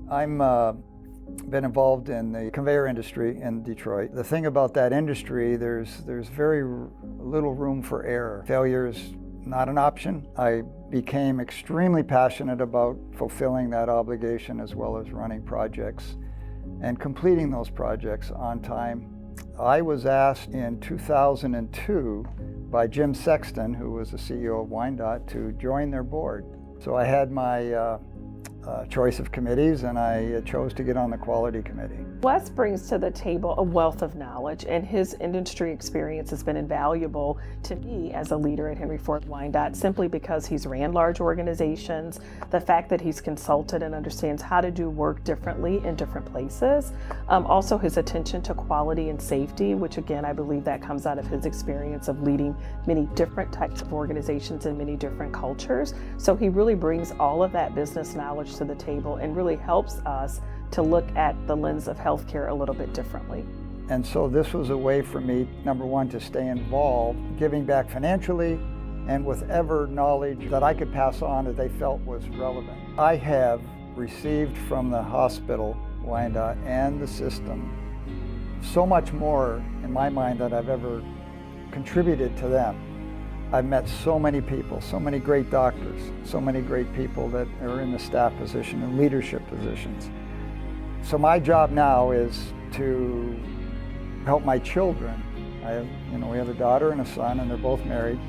I'm been involved in the conveyor industry in Detroit. The thing about that industry, there's very little room for error. Failure is not an option. I became extremely passionate about fulfilling that obligation as well as running projects and completing those projects on time. I was asked in 2002 by Jim Sexton, who was the CEO of Wyandotte, to join their board. So I had my choice of committees, and I chose to get on the Quality Committee. Wes brings to the table a wealth of knowledge, and his industry experience has been invaluable to me as a leader at Henry Ford Wyandotte, simply because he's ran large organizations, the fact that he's consulted and understands how to do work differently in different places, also his attention to quality and safety, which again, I believe that comes out of his experience of leading many different types of organizations in many different cultures. So he really brings all of that business knowledge to the table and really helps us to look at the lens of healthcare a little bit differently. And so this was a way for me, number one, to stay involved, giving back financially and with ever knowledge that I could pass on that they felt was relevant. I have received from the hospital, Wyandotte, and the system so much more in my mind than I've ever contributed to them. I've met so many people, so many great doctors, so many great people that are in the staff position and leadership positions. So my job now is to help my children. We have a daughter and a son, and they're both married.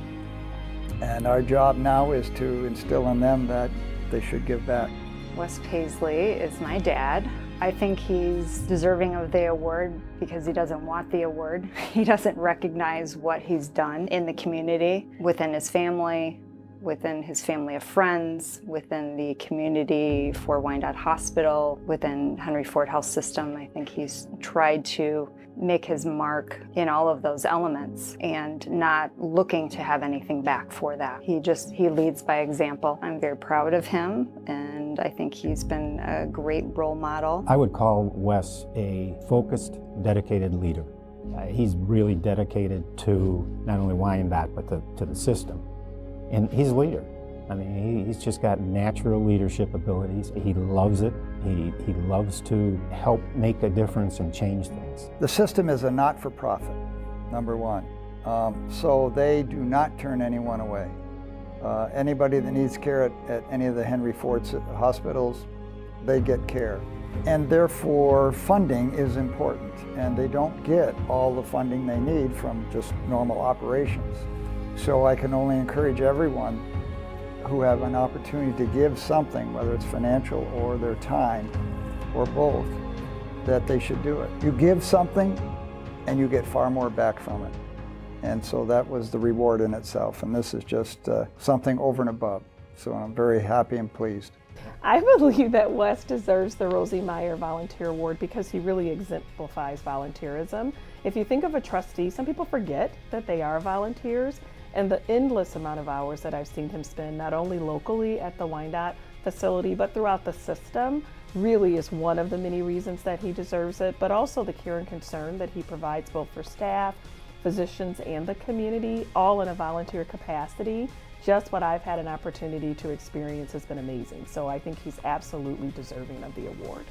And our job now is to instill in them that they should give back. Wes Paisley is my dad. I think he's deserving of the award because he doesn't want the award. He doesn't recognize what he's done in the community, within his family of friends, within the community for Wyandotte Hospital, within Henry Ford Health System. I think he's tried to make his mark in all of those elements and not looking to have anything back for that. He leads by example. I'm very proud of him, and I think he's been a great role model. I would call Wes a focused, dedicated leader. He's really dedicated to not only Wyandotte, but to the system. And he's a leader. I mean, he's just got natural leadership abilities. He loves it. He loves to help make a difference and change things. The system is a not-for-profit, number one. So they do not turn anyone away. Anybody that needs care at any of the Henry Ford hospitals, they get care. And therefore, funding is important, and they don't get all the funding they need from just normal operations. So I can only encourage everyone who have an opportunity to give something, whether it's financial or their time or both, that they should do it. You give something and you get far more back from it. And so that was the reward in itself. And this is just something over and above. So I'm very happy and pleased. I believe that Wes deserves the Rosie Meyer Volunteer Award because he really exemplifies volunteerism. If you think of a trustee, some people forget that they are volunteers. And the endless amount of hours that I've seen him spend, not only locally at the Wyandotte facility, but throughout the system, really is one of the many reasons that he deserves it, but also the care and concern that he provides both for staff, physicians, and the community, all in a volunteer capacity. Just what I've had an opportunity to experience has been amazing. So I think he's absolutely deserving of the award.